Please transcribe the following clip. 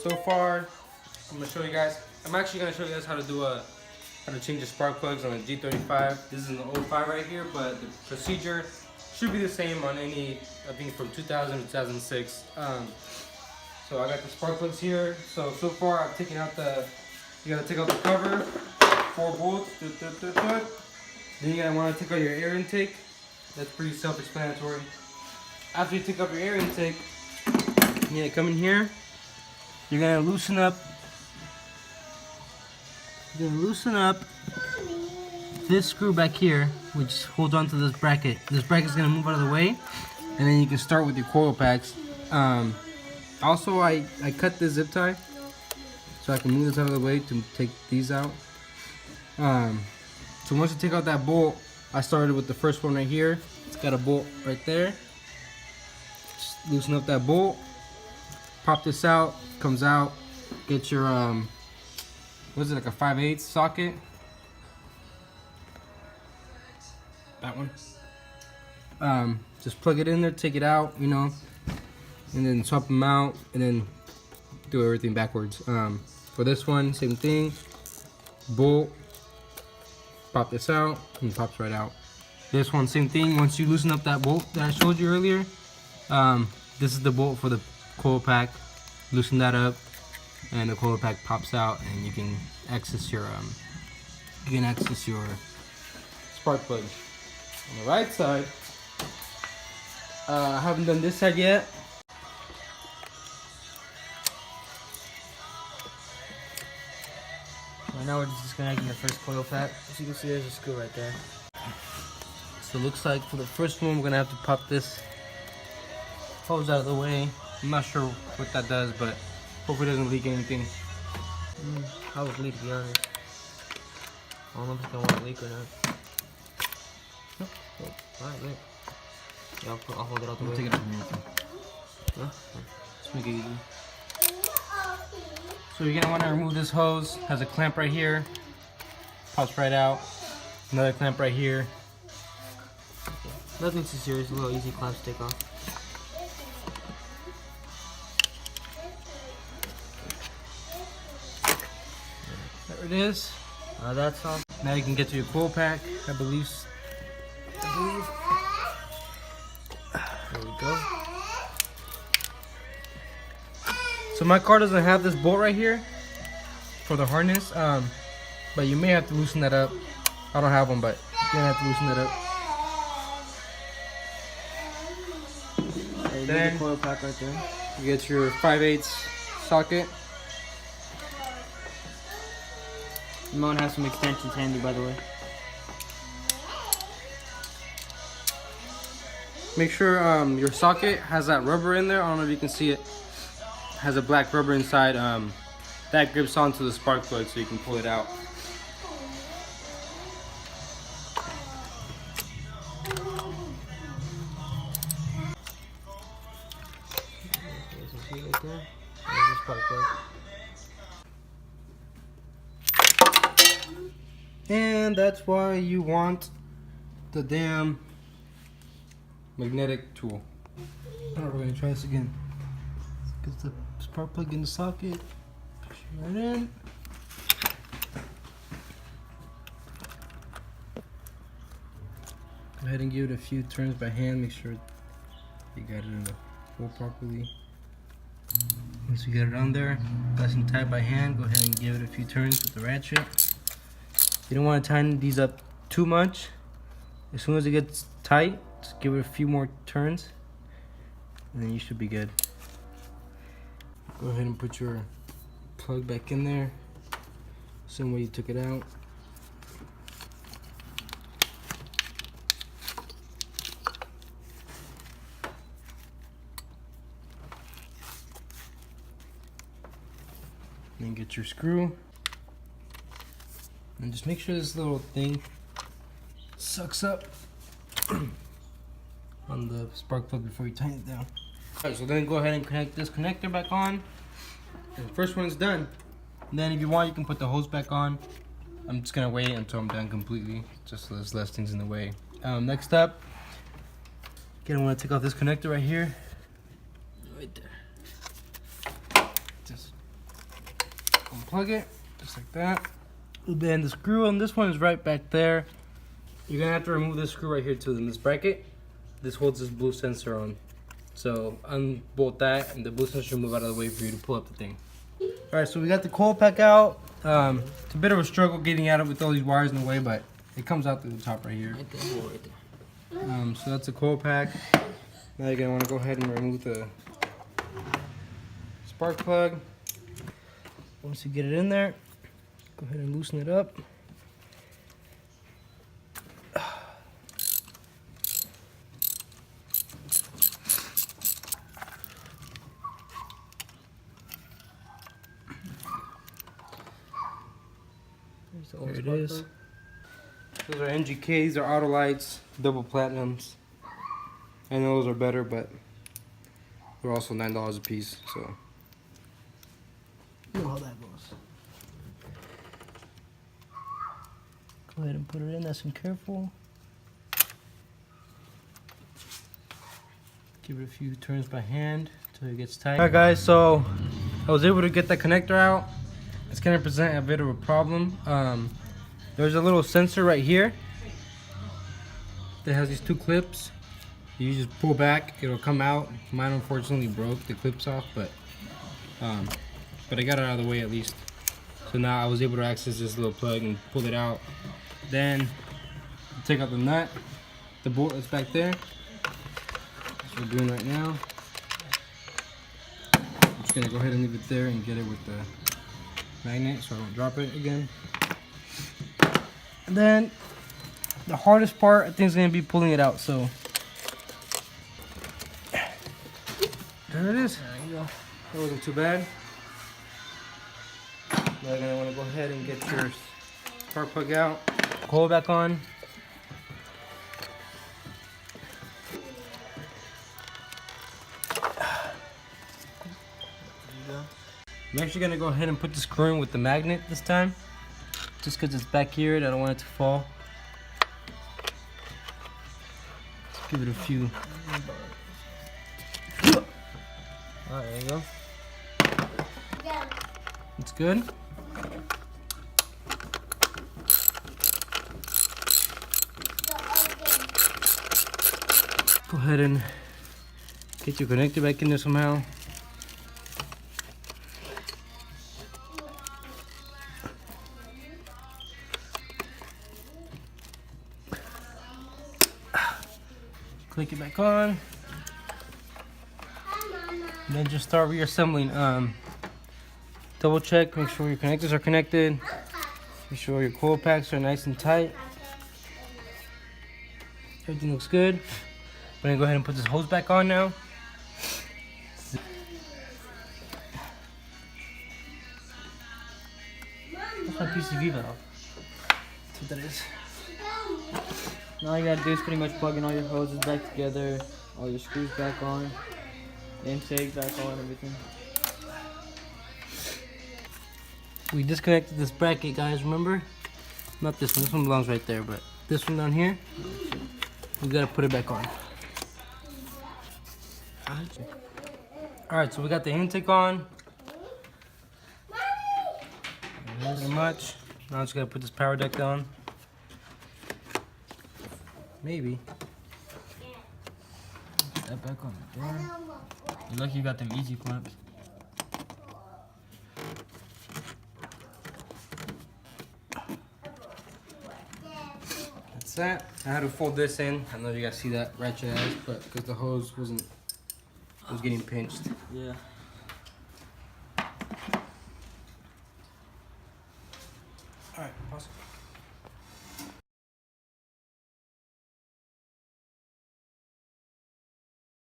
So far, I'm gonna show you guys. I'm actually gonna show you guys how to change the spark plugs on a G35. This is an 05 right here, but the procedure should be the same on any, I think, from 2000 to 2006. So I got the spark plugs here. So far I've taken out you gotta take out the cover, 4 bolts. Then you're gonna wanna take out your air intake. That's pretty self-explanatory. After you take out your air intake, you're gonna come in here. You're gonna loosen up. You're gonna loosen up this screw back here, which holds onto this bracket. This bracket's gonna move out of the way, and then you can start with your coil packs. Also, I cut this zip tie so I can move this out of the way to take these out. So once you take out that bolt, I started with the first one right here. It's got a bolt right there. Just loosen up that bolt. Pop this out. Comes out. Get your what is it, like a 5/8 socket? That one. Just plug it in there, take it out, you know, and then swap them out, and then do everything backwards. For this one, same thing. Bolt. Pop this out, and it pops right out. This one, same thing. Once you loosen up that bolt that I showed you earlier, this is the bolt for the coil pack. Loosen that up, and the coil pack pops out, and you can access your spark plug. On the right side, I haven't done this side yet. Right now we're just disconnecting the first coil pack. As you can see, there's a screw right there. So it looks like for the first one, we're gonna have to pop this hose out of the way. I'm not sure what that does, but hopefully it doesn't leak anything. I would leak, to be honest. I don't know if it's gonna want to leak or not. Nope. Alright, good. Yeah, I'll hold it out the way. Take it out from here. Huh? Let's make it easy. So you're gonna want to remove this hose. Has a clamp right here. Pops right out. Another clamp right here. Nothing too serious, a little easy clamps to take off. There it is. That's all. Now you can get to your coil pack, I believe. There we go. So my car doesn't have this bolt right here for the harness, but you may have to loosen that up. I don't have one, but you're gonna have to loosen that up. There's the coil pack right there. You get your 5/8 socket. You might have some extensions handy, by the way. Make sure your socket has that rubber in there. I don't know if you can see it. Has a black rubber inside. That grips onto the spark plug so you can pull it out. There's a key right there. There's the spark plug. And that's why you want the damn magnetic tool. Alright, we're gonna try this again. Get the spark plug in the socket. Push it right in. Go ahead and give it a few turns by hand. Make sure you got it in the hole properly. Once you get it on there, nice and tight by hand, go ahead and give it a few turns with the ratchet. You don't want to tighten these up too much. As soon as it gets tight, just give it a few more turns, and then you should be good. Go ahead and put your plug back in there, same way you took it out. Then get your screw. And just make sure this little thing sucks up on the spark plug before you tighten it down. Alright, so then go ahead and connect this connector back on. And the first one's done. And then if you want, you can put the hose back on. I'm just gonna wait until I'm done completely, just so there's less things in the way. Next up, again, I want to take off this connector right here. Right there. Just unplug it, just like that. And then the screw on this one is right back there. You're gonna have to remove this screw right here too. In this bracket, this holds this blue sensor on. So unbolt that, and the blue sensor will move out of the way for you to pull up the thing. All right, so we got the coil pack out. It's a bit of a struggle getting at it with all these wires in the way, but it comes out through the top right here. Right there. Right there. So that's the coil pack. Now you're gonna want to go ahead and remove the spark plug. Once you get it in there, go ahead and loosen it up. There it is. Those are NGKs, these are auto lights, double platinums. I know those are better, but they're also $9 a piece, so. You know how that goes. Go ahead and put it in, nice and careful. Give it a few turns by hand until it gets tight. Alright guys, so I was able to get that connector out. It's gonna present a bit of a problem. There's a little sensor right here that has these two clips. You just pull back, it'll come out. Mine unfortunately broke, the clips off, but I got it out of the way at least. So now I was able to access this little plug and pull it out. Then take out the nut, the bolt that's back there. That's what we're doing right now. I'm just gonna go ahead and leave it there and get it with the magnet so I don't drop it again. And then the hardest part I think is gonna be pulling it out. So there it is. There you go. That wasn't too bad. Now you're gonna want to go ahead and get your spark plug out, coil back on. I'm actually gonna go ahead and put the screw in with the magnet this time, just because it's back here and I don't want it to fall. Let's give it a few. Alright, there you go. It's good. Go ahead and get your connector back in there somehow. Click it back on. And then just start reassembling. Double check, make sure your connectors are connected. Make sure your coil packs are nice and tight. Everything looks good. I'm gonna go ahead and put this hose back on now. That's my PCV valve. That's what that is. Now all you gotta do is pretty much plug in all your hoses back together, all your screws back on, intake back on, everything. We disconnected this bracket, guys, remember? Not this one, this one belongs right there, but this one down here, we gotta put it back on. Alright, so we got the intake on. Pretty much. Now I just gotta put this power deck down. Maybe. Put that back on there. You're lucky you got them easy clamps. That's that. I had to fold this in. I know you guys see that ratchet ass, but because the hose was getting pinched. Yeah. Alright, pause it.